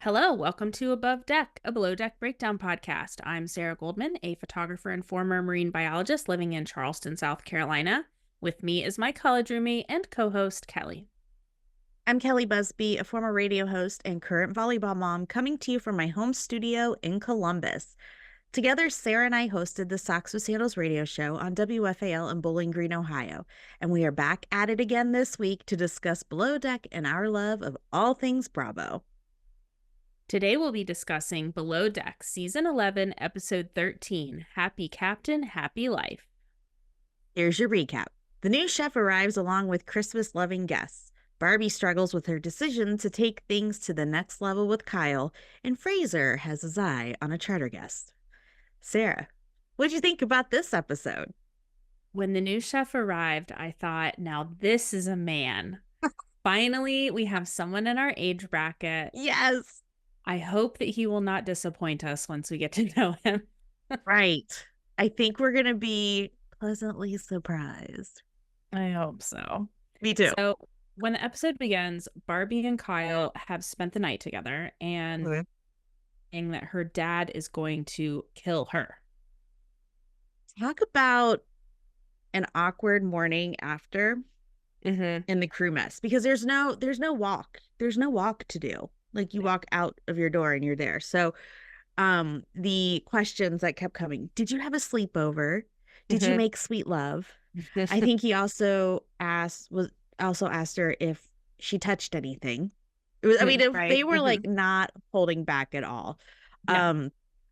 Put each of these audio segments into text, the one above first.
Hello, welcome to Above Deck, a below deck breakdown podcast. I'm Sarah Goldman, a photographer and former marine biologist living in Charleston, South Carolina. With me is my college roommate and co-host, Kelly. I'm Kelly Busby, a former radio host and current volleyball mom, coming to you from my home studio in Columbus. Together, Sarah and I hosted the Socks with Sandals radio show on WFAL in Bowling Green, Ohio, and we are back at it again this week to discuss Below Deck and our love of all things Bravo. Today we'll be discussing Below Deck, Season 11, Episode 13, Happy Captain, Happy Life. Here's your recap. The new chef arrives along with Christmas-loving guests. Barbie struggles with her decision to take things to the next level with Kyle, and Fraser has his eye on a charter guest. Sarah, what'd you think about this episode? When the new chef arrived, I thought, now this is a man. Finally, we have someone in our age bracket. Yes. I hope that he will not disappoint us once we get to know him. Right. I think we're going to be pleasantly surprised. I hope so. Me too. So when the episode begins, Barbie and Kyle have spent the night together and saying that her dad is going to kill her. Talk about an awkward morning after in the crew mess, because there's no walk. There's no walk to do. Like, you walk out of your door and you're there. So the questions that kept coming: did you have a sleepover? Did you make sweet love? I think he also asked her if she touched anything. They were like not holding back at all. Yeah.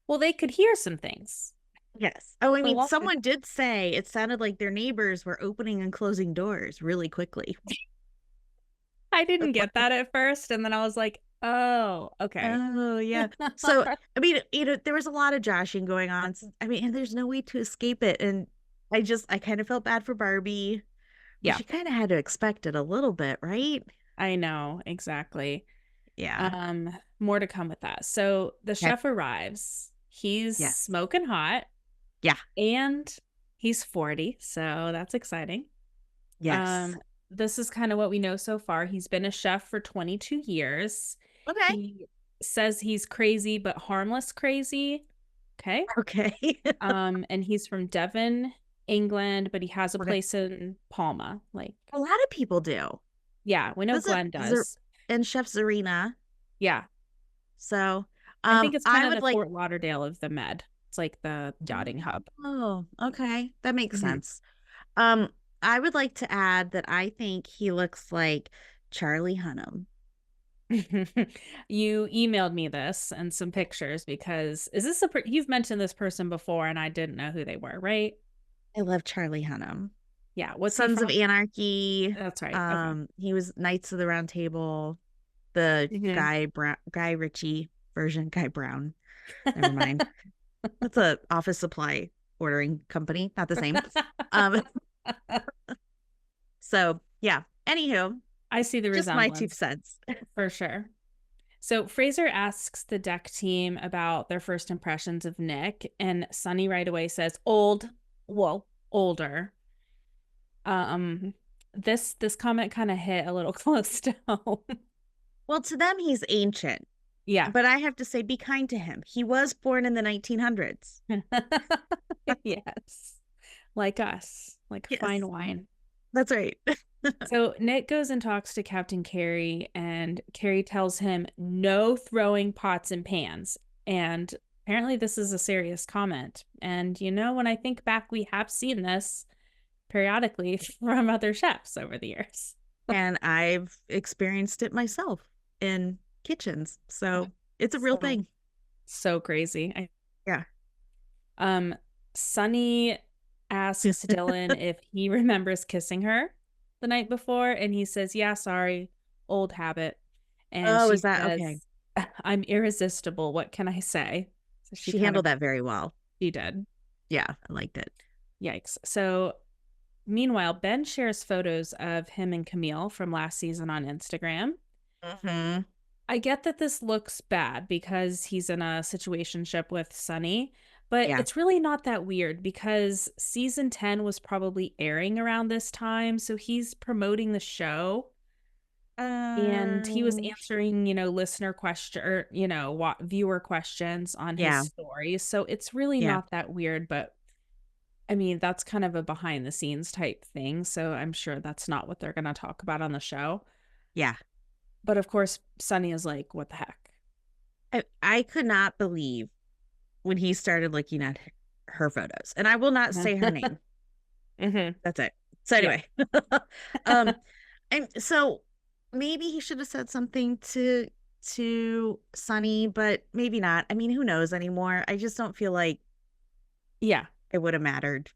Well, they could hear some things. Yes. Oh, I mean, someone did say it sounded like their neighbors were opening and closing doors really quickly. I didn't get that at first, and then I was like, oh, okay. Oh, yeah. So, I mean, there was a lot of joshing going on. And there's no way to escape it. And I kind of felt bad for Barbie. Yeah. She kind of had to expect it a little bit, right? I know, exactly. Yeah. More to come with that. So the chef arrives. He's smoking hot. Yeah. And he's 40, so that's exciting. Yes. This is kind of what we know so far. He's been a chef for 22 years. Okay. He says he's crazy, but harmless crazy. Okay. Okay. And he's from Devon, England, but he has a place in Palma. Like a lot of people do. Yeah, we know Glenn does. And Chef Zarina. Yeah. So I think it's kind of the Fort Lauderdale of the Med. It's like the yachting hub. Oh, okay. That makes sense. I would like to add that I think he looks like Charlie Hunnam. You emailed me this and some pictures, because is this you've mentioned this person before and I didn't know who they were, right? I love Charlie Hunnam. Yeah. What's Sons of Anarchy. That's right. Okay. He was Knights of the Round Table, the Guy Ritchie version. Guy Brown. Never mind. That's a office supply ordering company. Not the same. So yeah. Anywho, I see the resemblance. Just my 2 cents. For sure. So Fraser asks the deck team about their first impressions of Nick, and Sunny right away says older. This comment kind of hit a little close to home. Well, to them, he's ancient. Yeah. But I have to say, be kind to him. He was born in the 1900s. Yes. Like us. Like fine wine. That's right. So Nick goes and talks to Captain Carey, and Carey tells him no throwing pots and pans. And apparently this is a serious comment. And, when I think back, we have seen this periodically from other chefs over the years. And I've experienced it myself in kitchens. So it's a real thing. So crazy. Yeah. Sunny asks Dylan if he remembers kissing her the night before, and he says, yeah, sorry, old habit. And is that okay? I'm irresistible. What can I say? So she handled that very well. She did. Yeah, I liked it. Yikes. So meanwhile, Ben shares photos of him and Camille from last season on Instagram. I get that this looks bad because he's in a situationship with Sunny, but it's really not that weird, because season 10 was probably airing around this time, so he's promoting the show. And he was Um, answering, listener question or, viewer questions on his yeah, stories. So it's really yeah, not that weird, but I mean, that's kind of a behind the scenes type thing. So I'm sure that's not what they're going to talk about on the show. yeah. But of course, Sunny is like, what the heck? I could not believe when he started looking at her photos, and I will not say her name. Hmm. That's it. So Yeah. anyway, um, and so maybe he should have said something to Sunny, but maybe not. I mean, who knows anymore? I just don't feel like Yeah. it would have mattered.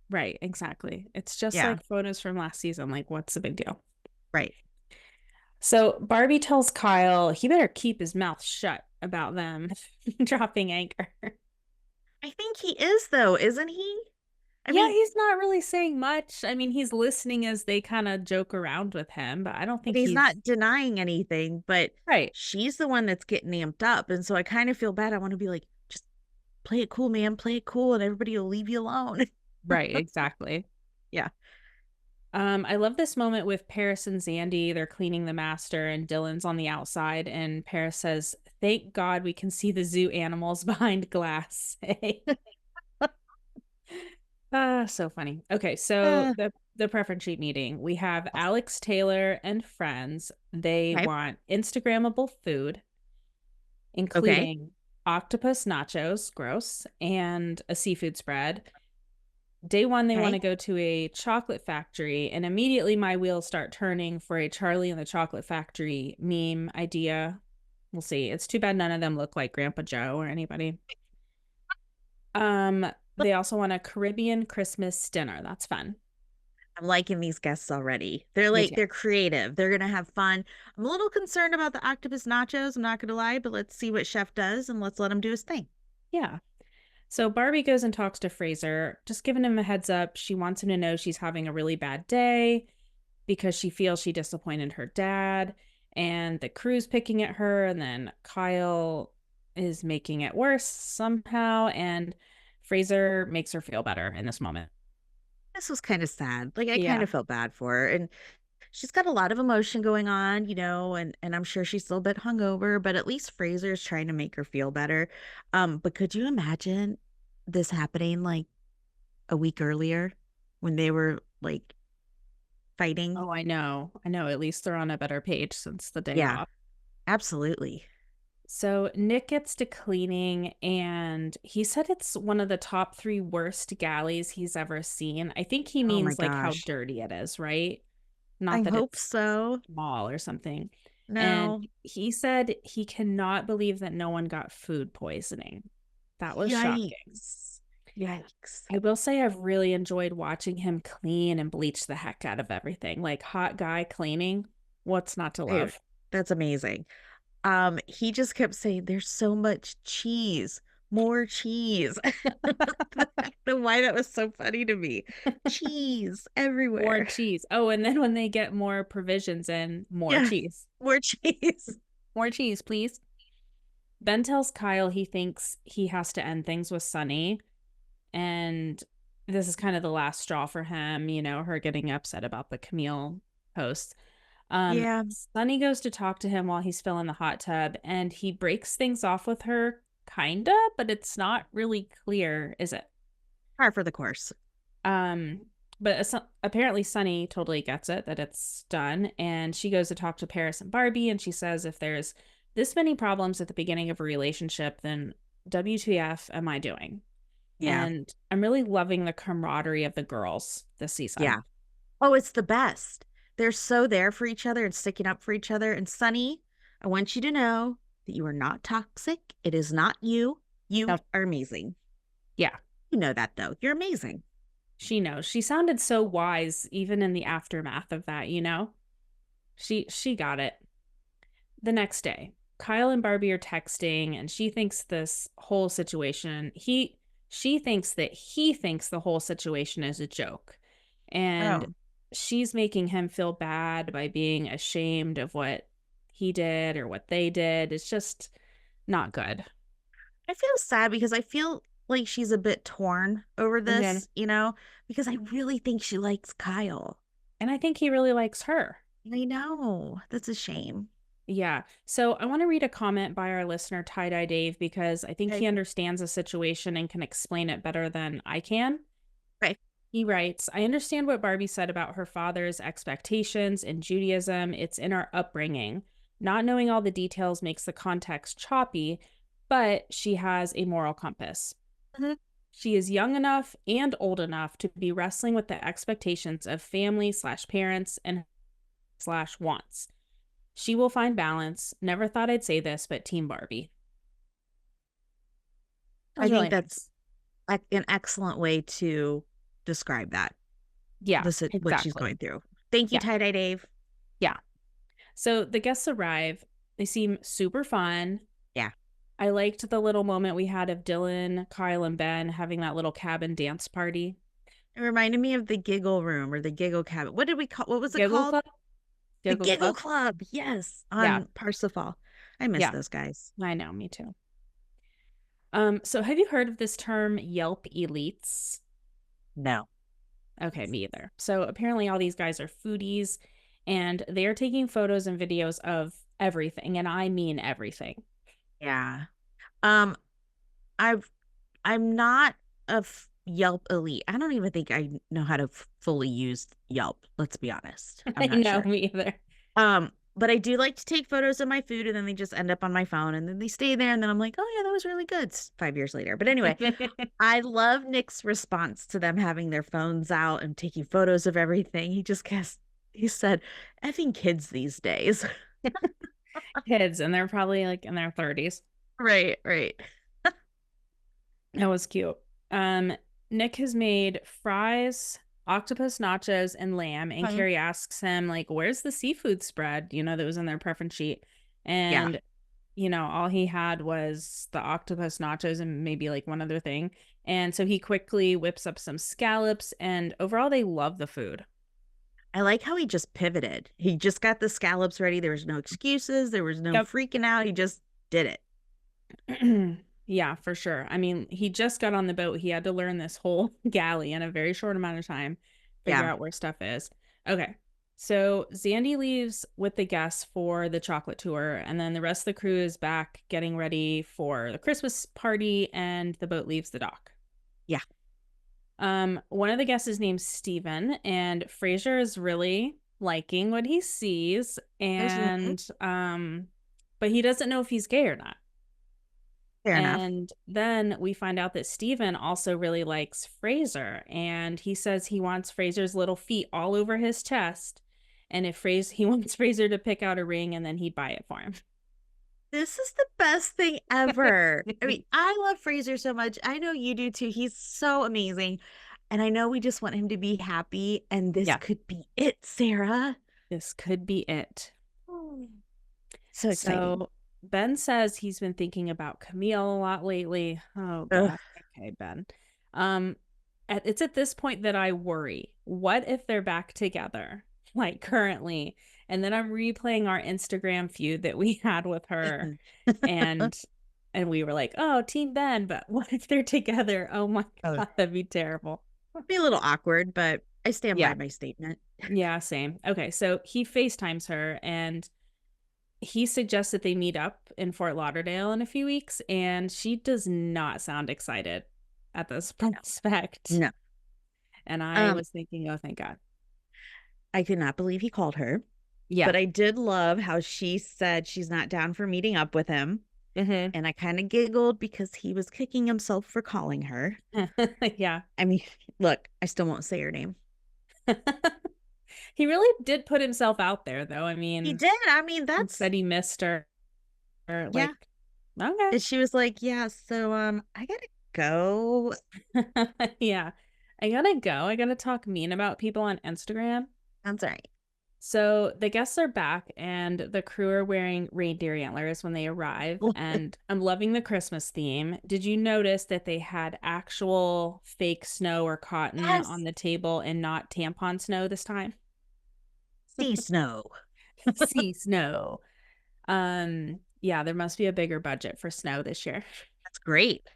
Right. Exactly. It's just Yeah, like photos from last season. Like, what's the big deal? right. So Barbie tells Kyle he better keep his mouth shut about them dropping anchor. I think he is though, isn't he? I Yeah, mean, he's not really saying much. I mean, he's listening as they kind of joke around with him, but I don't and think he's he's not denying anything, but right. she's the one that's getting amped up. And so I kind of feel bad. I want to be like, just play it cool, man. Play it cool, and everybody will leave you alone. Right, exactly. Yeah. I love this moment with Paris and Zandy. They're cleaning the master, and Dylan's on the outside. And Paris says, "Thank God we can see the zoo animals behind glass." So funny. Okay, so Uh, the preference sheet meeting. We have Alex Taylor and friends. They okay. want Instagrammable food, Okay. including octopus nachos, gross, and a seafood spread. Day one, they want Okay. to go to a chocolate factory, and immediately my wheels start turning for a Charlie and the Chocolate Factory meme idea. We'll see. It's too bad none of them look like Grandpa Joe or anybody. They also want a Caribbean Christmas dinner. That's fun. I'm liking these guests already. Me too. They're creative. They're gonna have fun. I'm a little concerned about the octopus nachos. I'm not gonna lie, but let's see what Chef does and let's let him do his thing. Yeah. So Barbie goes and talks to Fraser, just giving him a heads up. She wants him to know she's having a really bad day because she feels she disappointed her dad. And the crew's picking at her. And then Kyle is making it worse somehow. And Fraser makes her feel better in this moment. This was kind of sad. Like I kind Yeah. of felt bad for her. And she's got a lot of emotion going on, and I'm sure she's still a bit hungover, but at least Fraser's trying to make her feel better. But could you imagine this happening like a week earlier when they were like fighting? Oh, I know. I know. At least they're on a better page since the day Yeah, off. absolutely. So Nick gets to cleaning, and he said it's one of the top three worst galleys he's ever seen. I think he Oh my means like how gosh. dirty it is, right? Not I that hope it's so. small or something. And No. he said he cannot believe that no one got food poisoning. That was shocking. Yikes. Yikes. I will say I've really enjoyed watching him clean and bleach the heck out of everything. Like hot guy cleaning. What's not to Dude, love? that's amazing. He just kept saying, "There's so much cheese, more cheese." I don't know why that was so funny to me. Cheese More everywhere. cheese. Oh, and then when they get more provisions in, more Yeah, cheese. more cheese. More cheese, please. Ben tells Kyle he thinks he has to end things with Sunny. And this is kind of the last straw for him, her getting upset about the Camille post. Yeah, Sunny goes to talk to him while he's filling the hot tub, and he breaks things off with her, kinda, but it's not really clear, is it? par for the course. Um, but apparently Sunny totally gets it that it's done, and she goes to talk to Paris and Barbie, and she says if there's this many problems at the beginning of a relationship, then WTF am I doing? Yeah, And I'm really loving the camaraderie of the girls this season. yeah. Oh, it's the best. They're so there for each other and sticking up for each other. And Sunny, I want you to know that you are not toxic. It is not you. You Now, are amazing. yeah, You know that though. You're amazing. she knows. She sounded so wise even in the aftermath of that. She got it. The next day, Kyle and Barbie are texting, and she thinks this whole situation, she thinks that he thinks the whole situation is a joke. And Oh, she's making him feel bad by being ashamed of what he did or what they did. It's just not good. I feel sad because I feel like she's a bit torn over Hmm. this, because I really think she likes Kyle. And I think he really likes her. I know. That's a shame. Yeah. So I want to read a comment by our listener, Tie Dye Dave, because I think Okay. he understands the situation and can explain it better than I can. Right. He writes, I understand what Barbie said about her father's expectations in Judaism. It's in our upbringing. Not knowing all the details makes the context choppy, but she has a moral compass. Mhm. She is young enough and old enough to be wrestling with the expectations of family slash parents and slash wants. She will find balance. Never thought I'd say this, but Team Barbie. That I was really think that's nice. an excellent way to describe that. Yeah, What she's exactly. going through. Thank you, Yeah, Tie Dye Dave. yeah. So the guests arrive. They seem super fun. Yeah. I liked the little moment we had of Dylan, Kyle, and Ben having that little cabin dance party. It reminded me of the Giggle Room or the Giggle Cabin. What was it Giggle called? Club? The Giggle Giggle Club? Club. Yes, Yeah, on Parsifal. I miss yeah. those guys. I know, me too. So have you heard of this term Yelp Elites? No. Okay, me either. So apparently all these guys are foodies and they are taking photos and videos of everything, and I mean everything. Yeah. Um, I've I'm not Yelp elite. I don't even think I know how to fully use Yelp. Let's be honest. I'm I not know, sure. me either. But I do like to take photos of my food and then they just end up on my phone and then they stay there and then I'm like, oh yeah, that was really good 5 years later. But anyway, I love Nick's response to them having their phones out and taking photos of everything. He said, effing kids these days. Kids, and they're probably like in their 30s. Right, right. That was cute. Um, Nick has made fries, octopus nachos, and lamb. And Um, Carrie asks him, like, where's the seafood spread? That was in their preference sheet. yeah. And, all he had was the octopus nachos and maybe like one other thing. And so he quickly whips up some scallops, and overall, they love the food. I like how he just pivoted. He just got the scallops ready. There was no excuses. There was no Yep. freaking out. He just did it. Yeah, for sure. I mean, he just got on the boat. He had to learn this whole galley in a very short amount of time, figure Yeah. out where stuff is. Okay. So Zandy leaves with the guests for the chocolate tour, and then the rest of the crew is back getting ready for the Christmas party, and the boat leaves the dock. Yeah. One of the guests is named Steven, and Fraser is really liking what he sees, Mhm. and but he doesn't know if he's gay or not. Fair enough. And then we find out that Steven also really likes Fraser, and he says he wants Fraser's little feet all over his chest. And if Fraser he wants Fraser to pick out a ring and then he'd buy it for him. This is the best thing ever. I mean, I love Fraser so much. I know you do too. He's so amazing. And I know we just want him to be happy. And this Yeah, could be it, Sarah. this could be it. So exciting. So Ben says he's been thinking about Camille a lot lately. Oh Ugh. God. Okay, Ben. Um, it's at this point that I worry. What if they're back together, like currently? And then I'm replaying our Instagram feud that we had with her, and we were like, oh, Team Ben, but what if they're together? Oh my Oh, God, that'd be terrible. be a little awkward, but I stand by Yeah. my statement. Yeah, same. Okay, so he FaceTimes her and he suggests that they meet up in Fort Lauderdale in a few weeks, and she does not sound excited at this prospect. No. And I Um, was thinking, oh, thank God. I could not believe he called her, Yeah. but I did love how she said she's not down for meeting up with him. Mm-hmm. And I kind of giggled because he was kicking himself for calling her. Yeah. I mean, look, I still won't say her name. He really did put himself out there, though. I He mean, did. I mean, he that's said he missed her. yeah. Like, okay. And she was like, "Yeah, so I gotta go." Yeah. I gotta go. I gotta talk mean about people on Instagram. I'm sorry. So the guests are back and the crew are wearing reindeer antlers when they arrive. And I'm loving the Christmas theme. Did you notice that they had actual fake snow or cotton on Yes, the table and not tampon snow this time? sea snow. Sea snow. Yeah, there must be a bigger budget for snow this year. That's great.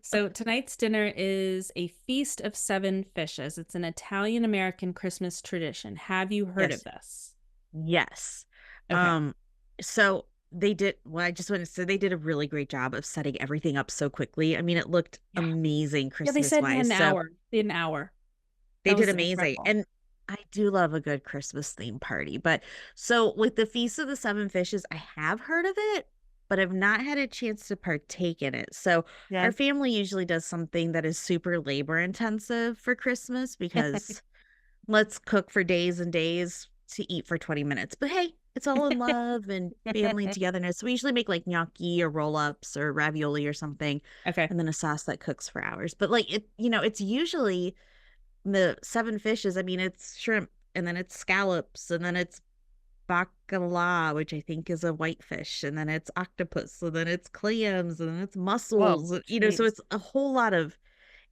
So tonight's dinner is a feast of seven fishes. It's an Italian American Christmas tradition. Have you heard of Yes. this? Yes. Okay. So they did, well, I just want to say they did a really great job of setting everything up so quickly. I mean, it looked Yeah. amazing Yeah, they Christmas said wise. an So hour. They had an hour. they That did was amazing. incredible. And I do love a good Christmas theme party. But so with the Feast of the Seven Fishes, I have heard of it, but I've not had a chance to partake in it. So Yeah. our family usually does something that is super labor intensive for Christmas because let's cook for days and days to eat for 20 minutes. But hey, it's all in love and family and togetherness. We usually make like gnocchi or roll ups or ravioli or something, Okay. and then a sauce that cooks for hours. But like it's usually the seven fishes. I mean, it's shrimp and then it's scallops and then it's bacala, which I think is a whitefish, and then it's octopus, and then it's clams, and then it's Whoa. mussels, so Jeez. it's a whole lot of,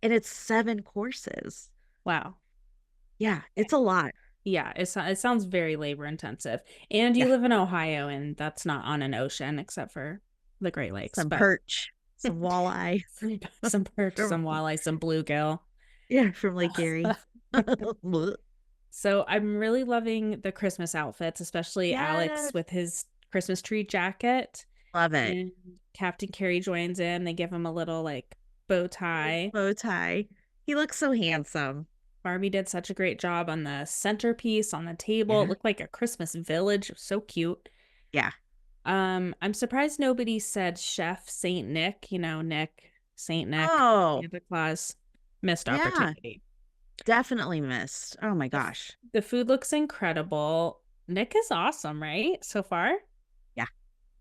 and it's seven courses. Wow. Yeah, it's a lot. Yeah, it sounds very labor intensive. And you Yeah. live in Ohio, and that's not on an ocean except for the Great Lakes, Some but perch, some walleye some perch, from, some walleye, some bluegill. yeah, from Lake Erie. So I'm really loving the Christmas outfits, especially Alex Yes, with his Christmas tree jacket. love it. And Captain Carey joins in. They give him a little like bow Little tie. bow tie. He looks so handsome. Barbie did such a great job on the centerpiece on the table. It Yeah, looked like a Christmas village. It was so cute. yeah. I'm surprised nobody said Chef Saint Nick, Nick, Saint Nick, Oh, Santa Claus. Missed yeah, opportunity. definitely missed. Oh my The, gosh. the food looks incredible. Nick is awesome, right? So far. Yeah,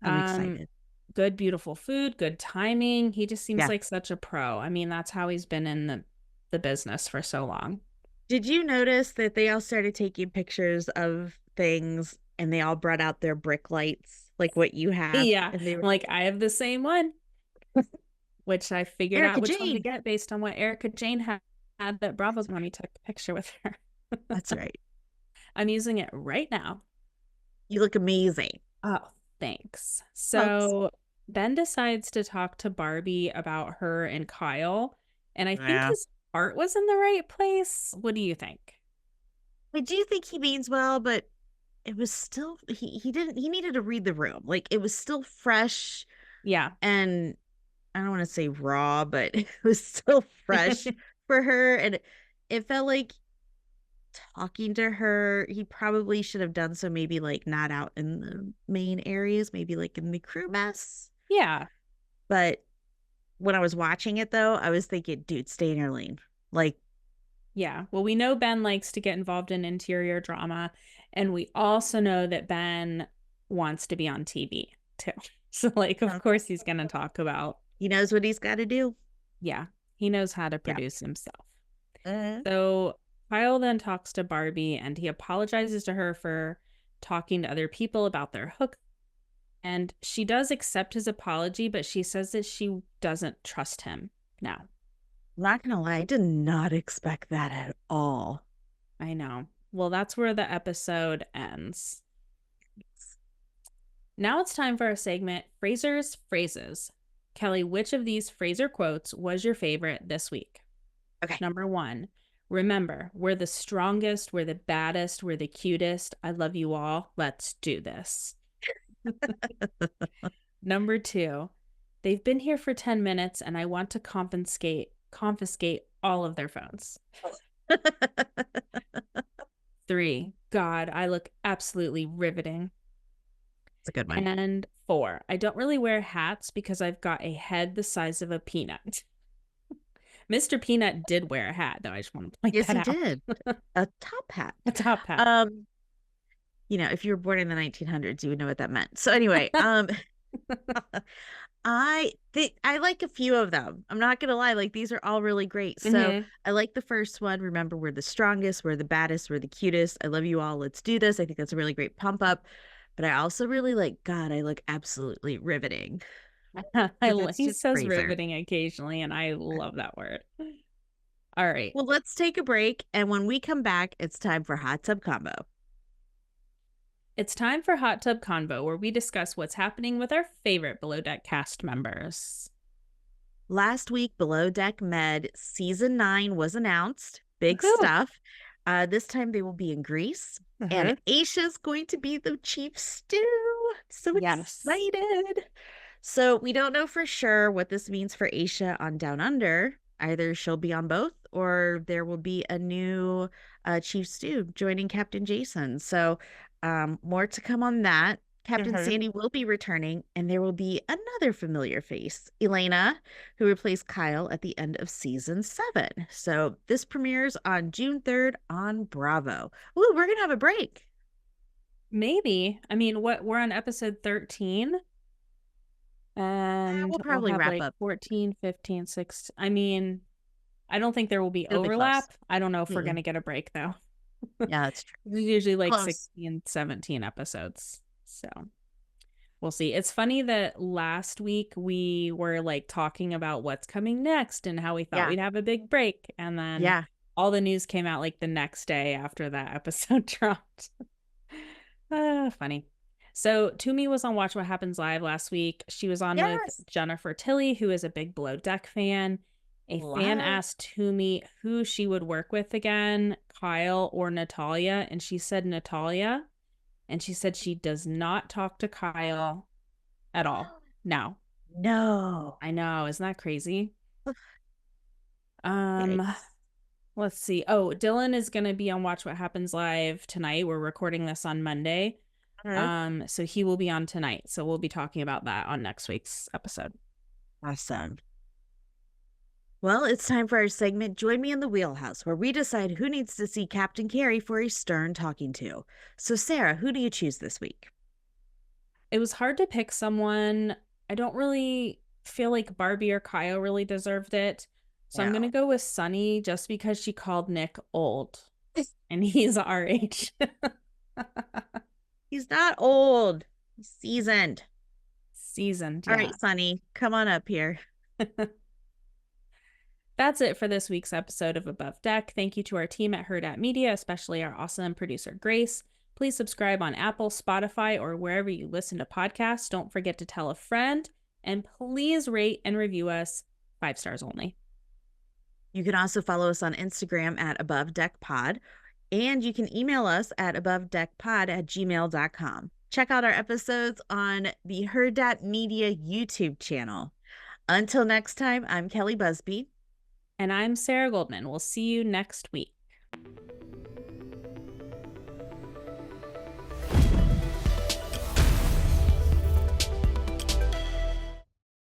I'm Um, excited. Good, beautiful food, good timing. He just seems Yeah. like such a pro. I mean, that's how he's been in the business for so long. Did you notice that they all started taking pictures of things and they all brought out their brick lights, like what you have? Yeah, And they I'm were like, I have the same one, which I figured Erica out which one to Jane. get based on what Erica Jane had that Bravo That's when he right. took a picture with her. That's right. I'm using it right now. You look amazing. Oh, thanks. Thanks. So Ben decides to talk to Barbie about her and Kyle, and I think Yeah. his heart was in the right place. What do you think? I do think he means well, but it was still he didn't he needed to read the room. Like it was still fresh Yeah. and I don't want to say raw, but it was still fresh for her. And it felt like talking to her, he probably should have done so maybe like not out in the main areas, maybe like in the crew mess. Yeah. But when I was watching it though, I was thinking, dude, stay in your lane. Like, Yeah. Well, we know Ben likes to get involved in interior drama, and we also know that Ben wants to be on TV too. So, like, of uh, course, he's going to talk about, he knows what he's got to do. yeah, he knows how to Yeah. produce himself. Uh, So, Kyle then talks to Barbie and he apologizes to her for talking to other people about their hook. And she does accept his apology, but she says that she doesn't trust him now. I'm not gonna lie, I did not expect that at all. I know. Well, that's where the episode ends. Now it's time for our segment, Fraser's Phrases. Kelly, which of these Fraser quotes was your favorite this week? Okay. Number one, remember, we're the strongest, we're the baddest, we're the cutest. I love you all. Let's do this. Number two, they've been here for 10 minutes and I want to confiscate all of their phones. Three, God, I look absolutely riveting. It's a good one. And four, I don't really wear hats because I've got a head the size of a peanut. Mr. Peanut did wear a hat, though. I just want to point Yes, that he out. did. A top hat. A top hat. If you were born in the 1900s, you would know what that meant. So anyway, I like a few of them. I'm not gonna lie, like these are all really great. So Mm-hmm. I like the first one. Remember, we're the strongest, we're the baddest, we're the cutest. I love you all. Let's do this. I think that's a really great pump up. But I also really like, God, I look absolutely riveting. Because that's He just says Fraser. riveting occasionally, and I love that word. All right. Well, let's take a break. And when we come back, it's time for Hot Tub Combo. It's time for Hot Tub Convo, where we discuss what's happening with our favorite Below Deck cast members. last week, Below Deck Med season 9 was announced. Big Woohoo! stuff. This time they will be in Greece, and Aisha's going to be the chief stew. So Yes. excited. So we don't know for sure what this means for Aisha on Down Under. Either she'll be on both, or there will be a new Chief Stew joining Captain Jason. So more to come on that. Captain Sandy will be returning, and there will be another familiar face, Elena, who replaced Kyle at the end of season 7. So this premieres on June 3rd on Bravo. Ooh, we're gonna have a break. Maybe. I mean, we're on episode 13. And We'll probably have wrap like up. 14, 15, 16. I mean, I don't think there will be It'll be overlap. close. I don't know if we're going to get a break though. Yeah, that's true. It's usually like Close. 16, 17 episodes. So we'll see. It's funny that last week we were like talking about what's coming next and how we thought we'd have a big break. And then all the news came out like the next day after that episode dropped. Funny. So Tumi was on Watch What Happens Live last week. She was on with Jennifer Tilly, who is a big Below Deck fan. A fan asked Tumi who she would work with again, Kyle or Natalia, and she said Natalia. And she said she does not talk to Kyle at all. No. I know. Isn't that crazy? Let's see. Oh, Dylan is going to be on Watch What Happens Live tonight. We're recording this on Monday. So he will be on tonight. So we'll be talking about that on next week's episode. Awesome. Well, it's time for our segment, Join Me in the Wheelhouse, where we decide who needs to see Captain Carey for a stern talking to. So, Sarah, who do you choose this week? It was hard to pick someone. I don't really feel like Barbie or Kyle really deserved it. So I'm going to go with Sunny just because she called Nick old. And he's our age. He's not old. He's seasoned. All right, Sunny, come on up here. That's it for this week's episode of Above Deck. Thank you to our team at Hurrdat Media, especially our awesome producer, Grace. Please subscribe on Apple, Spotify, or wherever you listen to podcasts. Don't forget to tell a friend. And please rate and review us 5 stars only. You can also follow us on Instagram at Above Deck Pod. And you can email us at abovedeckpod@gmail.com. Check out our episodes on the Hurrdat Media YouTube channel. Until next time, I'm Kelly Busby. And I'm Sarah Goldman. We'll see you next week.